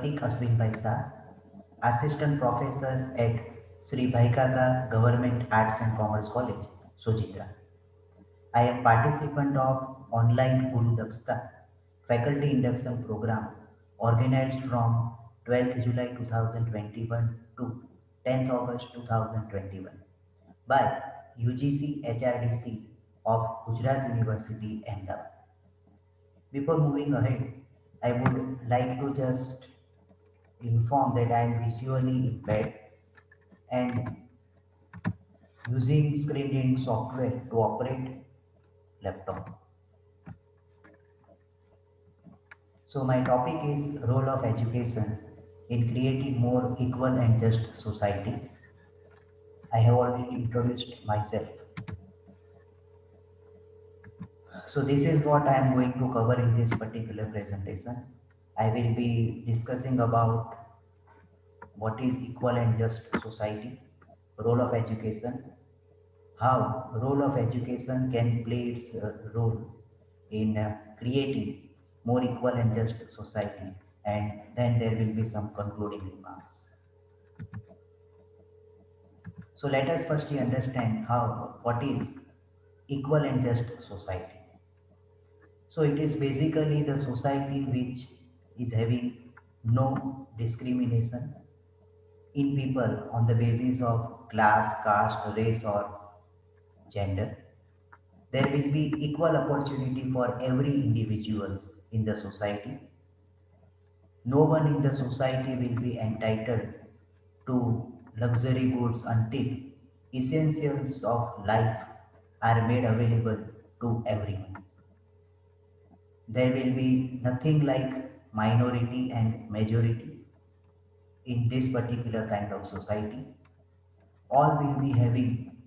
Pratik Aswin Baisa, Assistant Professor at Sri Bhaikaka Government Arts and Commerce College, Sojitra. I am participant of online Guru Dakshta faculty induction program organized from 12th July 2021 to 10th August 2021 by UGC HRDC of Gujarat University, Ahmedabad. Before moving ahead, I would like to just inform that I am visually impaired and using screen reading software to operate laptop. So my topic is role of education in creating more equal and just society. I have already introduced myself. So this is what I am going to cover in this particular presentation. I will be discussing about what is equal and just society, role of education, how role of education can play its role in creating more equal and just society, and then there will be some concluding remarks. So let us firstly understand how what is equal and just society. So it is basically the society which is having no discrimination in people on the basis of class, caste, race, or gender. There will be equal opportunity for every individual in the society. No one in the society will be entitled to luxury goods until essentials of life are made available to everyone. There will be nothing like minority and majority in this particular kind of society. All will be having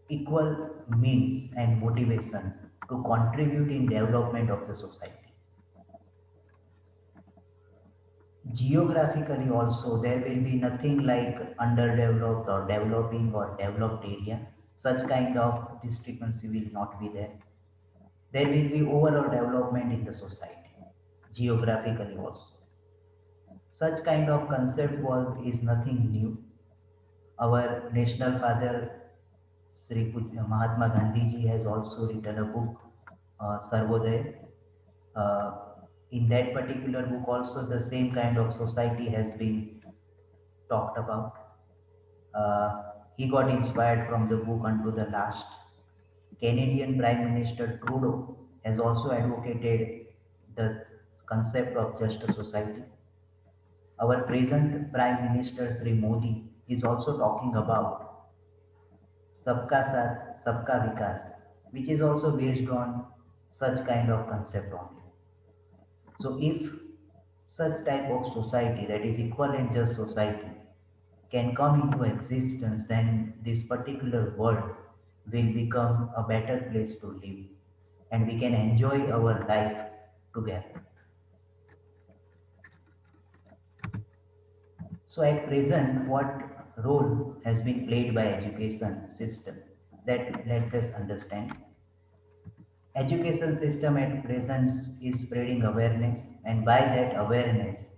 equal means and motivation to contribute in development of the society. Geographically also there will be nothing like underdeveloped or developing or developed area. Such kind of discrepancy will not be there. There will be overall development in the society, geographically also. Such kind of concept is nothing new. Our national father Sri Mahatma Gandhi ji has also written a book, Sarvodaya. Uh, in that particular book also the same kind of society has been talked about. He got inspired from the book unto the last. Canadian Prime Minister Trudeau has also advocated the concept of just society. Our present Prime Minister Sri Modi is also talking about Sabka Saath, Sabka Vikas, which is also based on such kind of concept only. So if such type of society, that is equal and just society, can come into existence, then this particular world will become a better place to live and we can enjoy our life together. So at present, what role has been played by education system? That let us understand. Education system at present is spreading awareness, and by that awareness,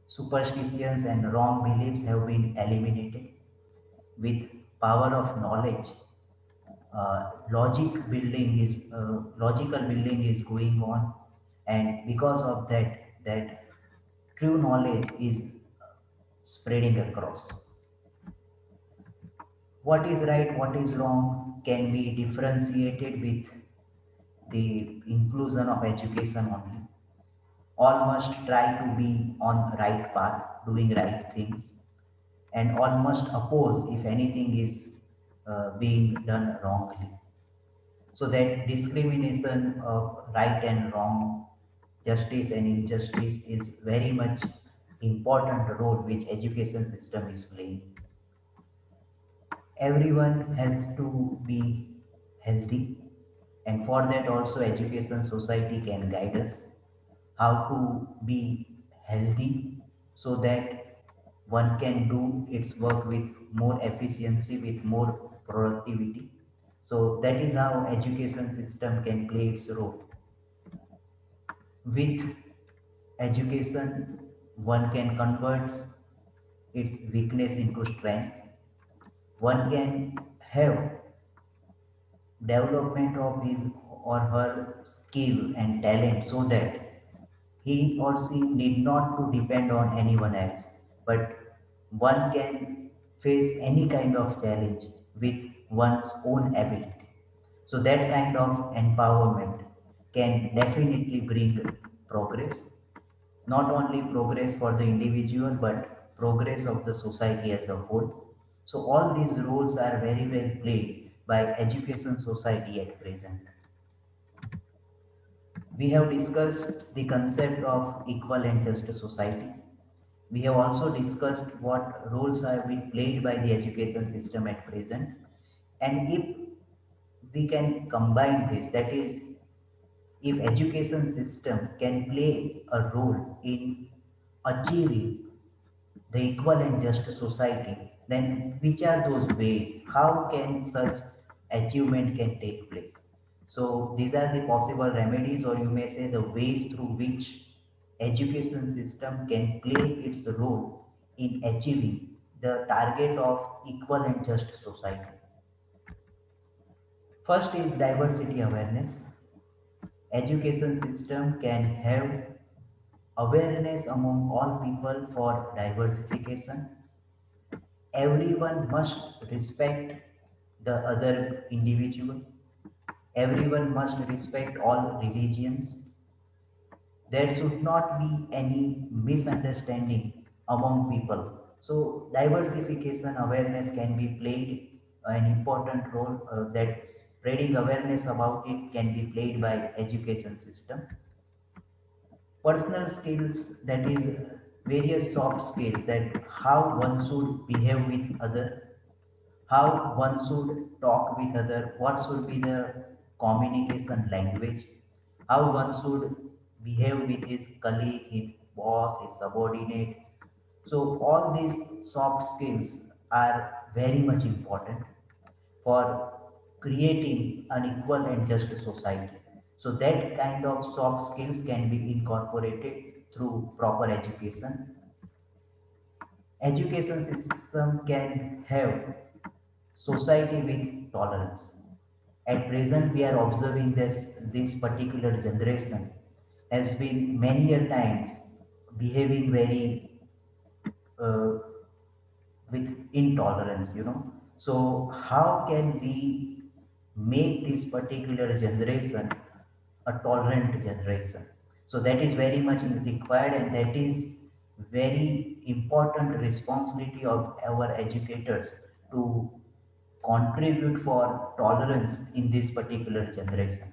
superstitions and wrong beliefs have been eliminated. With power of knowledge, logical building is going on, and because of that, that true knowledge is spreading across. What is right, what is wrong can be differentiated with the inclusion of education only. All must try to be on right path, doing right things, and all must oppose if anything is being done wrongly. So that discrimination of right and wrong, justice and injustice is very much important role which education system is playing. Everyone has to be healthy, and for that also education society can guide us how to be healthy so that one can do its work with more efficiency, with more productivity. So that is how education system can play its role. With education, One can convert its weakness into strength. One can have development of his or her skill and talent so that he or she need not to depend on anyone else, but one can face any kind of challenge with one's own ability. So that kind of empowerment can definitely bring progress, not only progress for the individual but progress of the society as a whole. So all these roles are very well played by education society at present. We have discussed the concept of equal and just society. We have also discussed what roles are being played by the education system at present. And if we can combine this, that is, if education system can play a role in achieving the equal and just society, then which are those ways? How can such achievement can take place? So these are the possible remedies, or you may say the ways through which education system can play its role in achieving the target of equal and just society. First is diversity awareness. Education system can have awareness among all people for diversification. Everyone must respect the other individual. Everyone must respect all religions. There should not be any misunderstanding among people. So, diversification awareness can be played an important role, that spreading awareness about it can be played by education system. Personal skills, that is various soft skills, that how one should behave with other, how one should talk with other, what should be the communication language, how one should behave with his colleague, his boss, his subordinate. So all these soft skills are very much important for creating an equal and just society. So that kind of soft skills can be incorporated through proper education. Education system can have society with tolerance. At present, we are observing that this particular generation has been many a times behaving very uh, with intolerance, So how can we make this particular generation a tolerant generation? So that is very much required, and that is very important responsibility of our educators to contribute for tolerance in this particular generation.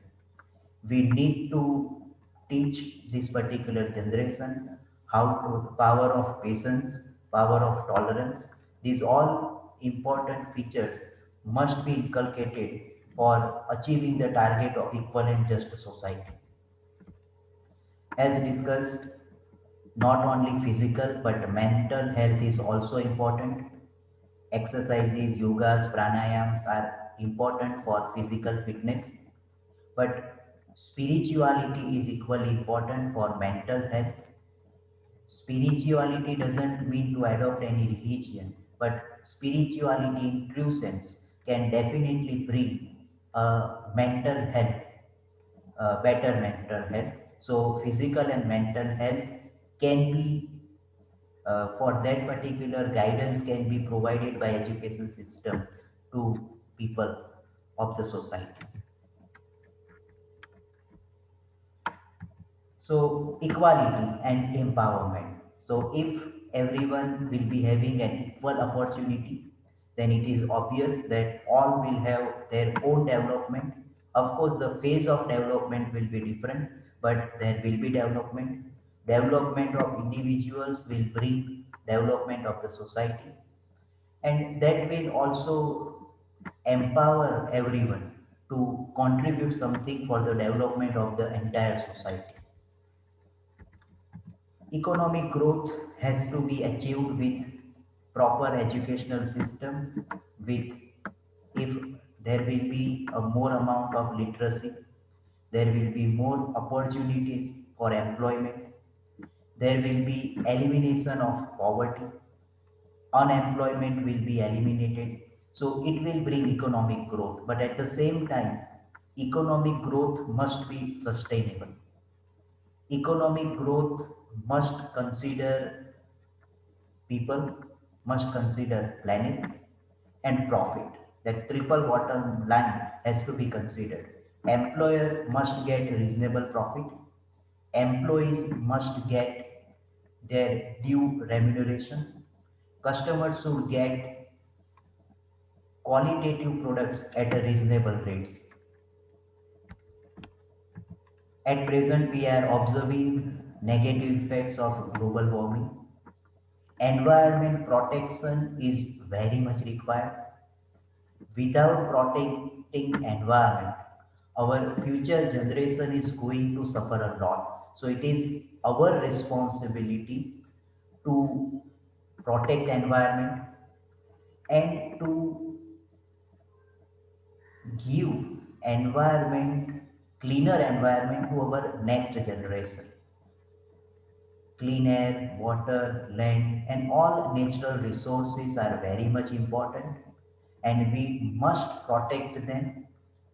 We need to teach this particular generation how to power of patience, power of tolerance. These all important features must be inculcated for achieving the target of equal and just society. As discussed, not only physical but mental health is also important. Exercises, yogas, pranayams are important for physical fitness, but spirituality is equally important for mental health. Spirituality doesn't mean to adopt any religion, but spirituality in true sense can definitely bring mental health, better mental health. So, physical and mental health can be, for that particular guidance, can be provided by education system to people of the society. So, equality and empowerment. So, if everyone will be having an equal opportunity, then it is obvious that all will have their own development. Of course, the phase of development will be different, but there will be development. Development of individuals will bring development of the society, and that will also empower everyone to contribute something for the development of the entire society. Economic growth has to be achieved with proper educational system, with, if there will be a more amount of literacy, there will be more opportunities for employment, There will be elimination of poverty, unemployment will be eliminated. So it will bring economic growth, but at the same time, economic growth must be sustainable. Economic growth must consider people, must consider planet and profit. That triple bottom line has to be considered. Employer must get reasonable profit. Employees must get their due remuneration. Customers should get qualitative products at a reasonable rates. At present, we are observing negative effects of global warming. Environment protection is very much required. Without protecting environment, our future generation is going to suffer a lot. So it is our responsibility to protect environment and to give environment, cleaner environment to our next generation. Clean air, water, land, and all natural resources are very much important, and we must protect them.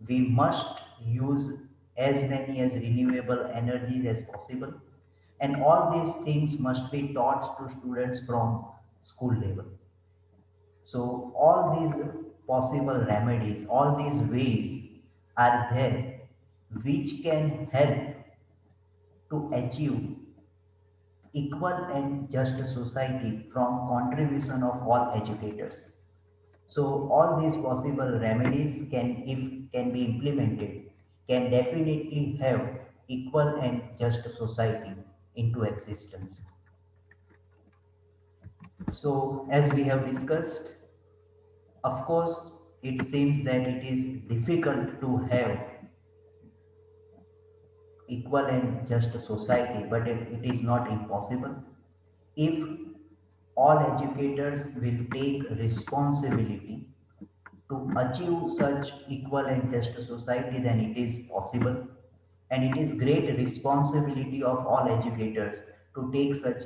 We must use as many as renewable energies as possible, and all these things must be taught to students from school level. So, all these possible remedies, all these ways are there which can help to achieve equal and just society from contribution of all educators. So all these possible remedies can, if can be implemented, can definitely have equal and just society into existence. So as we have discussed, of course, it seems that it is difficult to have equal and just society, but it is not impossible. If all educators will take responsibility to achieve such equal and just society, then it is possible. And it is great responsibility of all educators to take such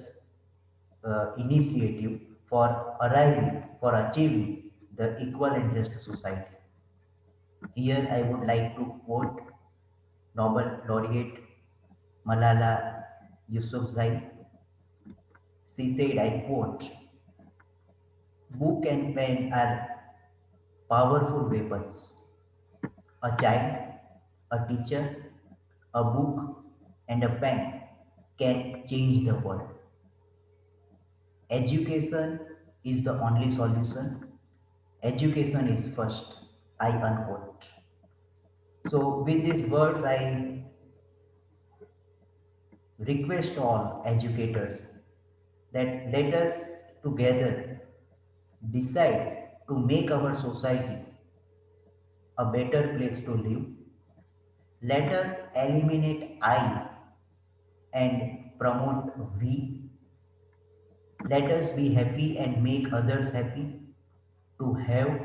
initiative for arriving, for achieving the equal and just society. Here I would like to quote Nobel laureate Malala Yousafzai. She said, I quote, book and pen are powerful weapons. A child, a teacher, a book, and a pen can change the world. Education is the only solution. Education is first. I unquote. So, with these words, I request all educators that let us together decide to make our society a better place to live. Let us eliminate I and promote we. Let us be happy and make others happy to have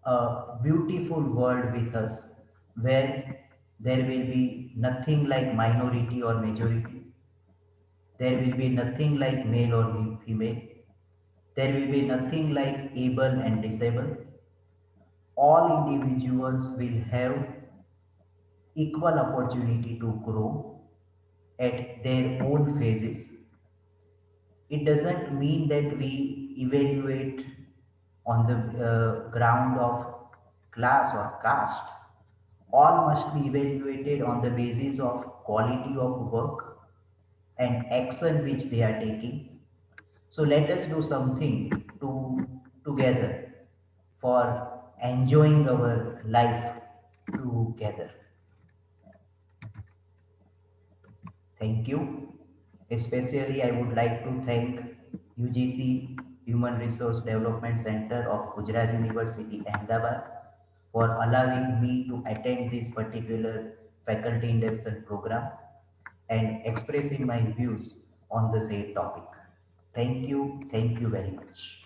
a beautiful world with us where there will be nothing like minority or majority. There will be nothing like male or female. There will be nothing like able and disabled. All individuals will have equal opportunity to grow at their own phases. It doesn't mean that we evaluate on the ground of class or caste. All must be evaluated on the basis of quality of work and action which they are taking. So let us do something to together for enjoying our life together. Thank you. Especially, I would like to thank UGC Human Resource Development Center of Gujarat University, Ahmedabad, for allowing me to attend this particular faculty induction program and expressing my views on the same topic. Thank you very much.